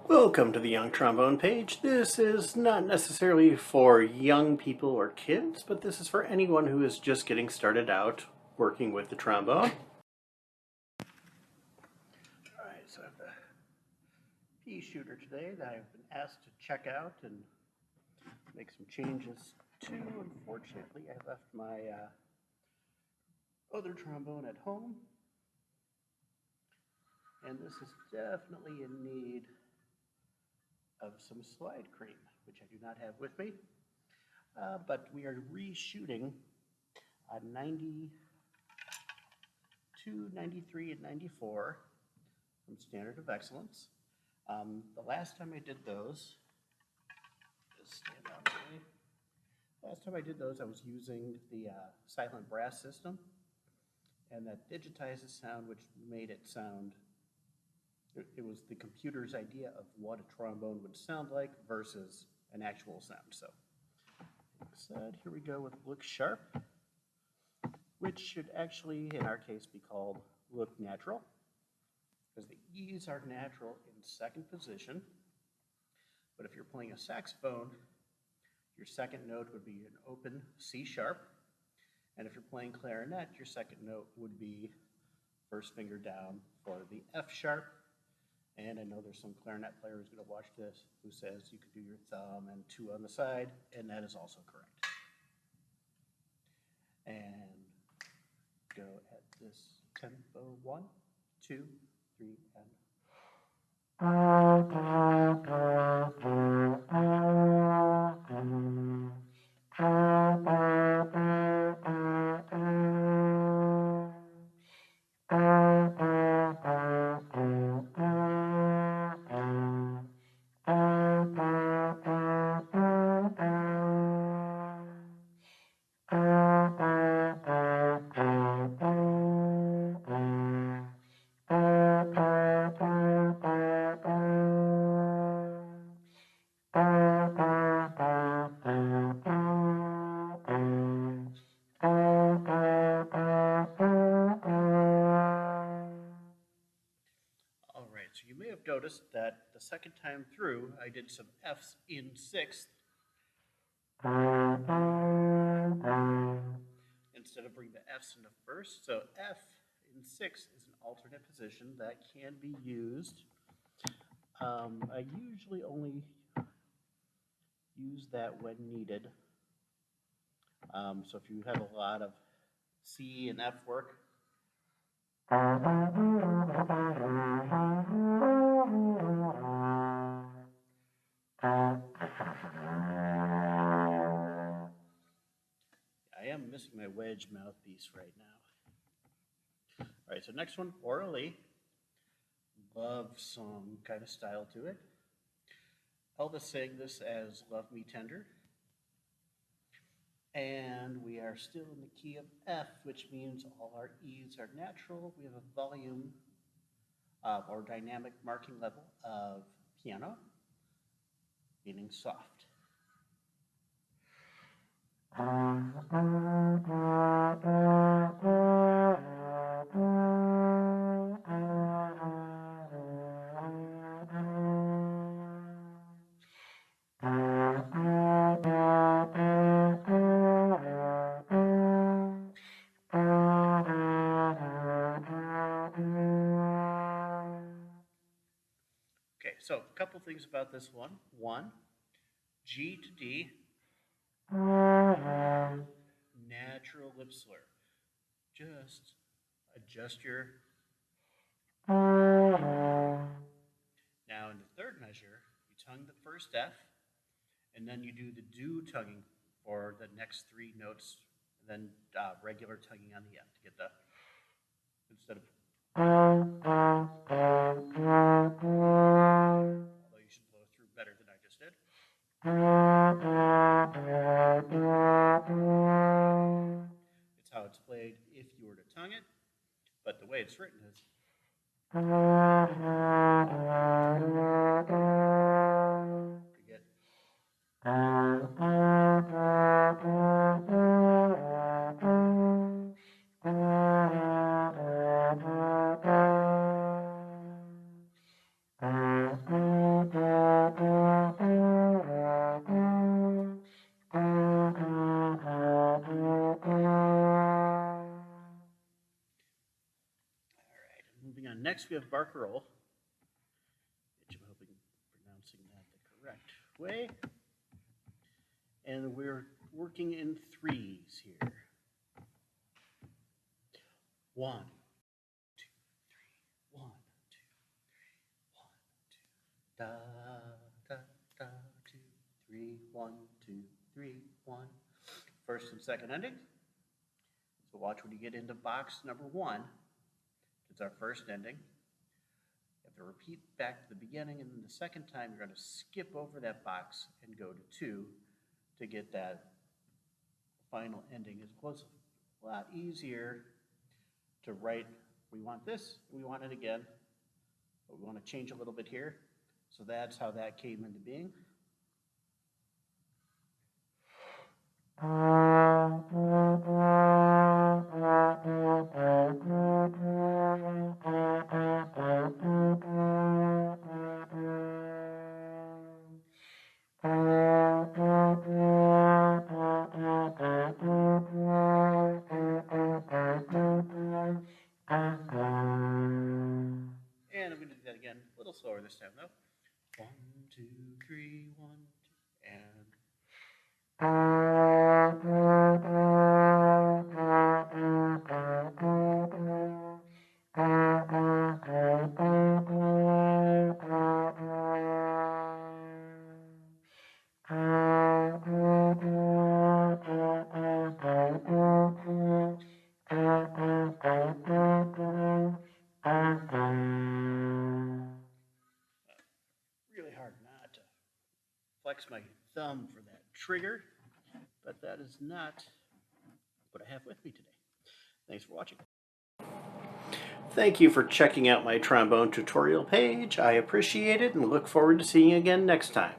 Welcome to the Young Trombone page. This is not necessarily for young people or kids, but this is for anyone who is just getting started out working with the trombone. Alright, so I have the pea shooter today that I've been asked to check out and make some changes to. Unfortunately, I left my other trombone at home, and this is definitely in need of some slide cream, which I do not have with me, but we are reshooting 92, 93, and 94 from Standard of Excellence. The last time I did those, just stand out today. Last time I did those, I was using the silent brass system, and that digitized the sound, which made it sound. It was the computer's idea of what a trombone would sound like versus an actual sound. So, like I said, here we go with Look Sharp, which should actually, in our case, be called Look Natural, because the E's are natural in second position. But if you're playing a saxophone, your second note would be an open C sharp. And if you're playing clarinet, your second note would be first finger down for the F sharp. And I know there's some clarinet player who's going to watch this who says you could do your thumb and two on the side, and that is also correct. And go at this tempo, 1, 2, 3, and. So you may have noticed that the second time through, I did some F's in sixth instead of bringing the F's into first. So F in sixth is an alternate position that can be used. I usually only use that when needed. So if you have a lot of C and F work, I am missing my wedge mouthpiece right now. All right, so next one, orally, love song kind of style to it. Elvis sang this as Love Me Tender. And we are still in the key of F, which means all our E's are natural. We have a volume or dynamic marking level of piano, meaning soft. Okay, so a couple things about this one. One, G to D, natural lip slur. Just adjust your. Now in the third measure, you tongue the first F, and then you do the do tonguing for the next three notes, and then regular tonguing on the F to get the, instead of. Although you should blow through better than I just did. It's how it's played if you were to tongue it, but the way it's written is. Forget. Next we have Barcarolle, which I'm hoping I'm pronouncing that the correct way. And we're working in threes here. 1, 2, 3, 1, 2, 3, 1, 2. Da, da, da, 2, 3, 1, 2, 3, 1. First and second endings. So watch when you get into box number 1. It's our first ending. You have to repeat back to the beginning, and then the second time you're going to skip over that box and go to 2 to get that final ending as close. A lot easier to write, we want this, we want it again, but we want to change a little bit here. So that's how that came into being. And I'm going to do that again, a little slower this time though. 1, 2, 3, 1, 2, and. Really hard not to flex my thumb for that trigger, but that is not what I have with me today. Thanks for watching. Thank you for checking out my trombone tutorial page. I appreciate it and look forward to seeing you again next time.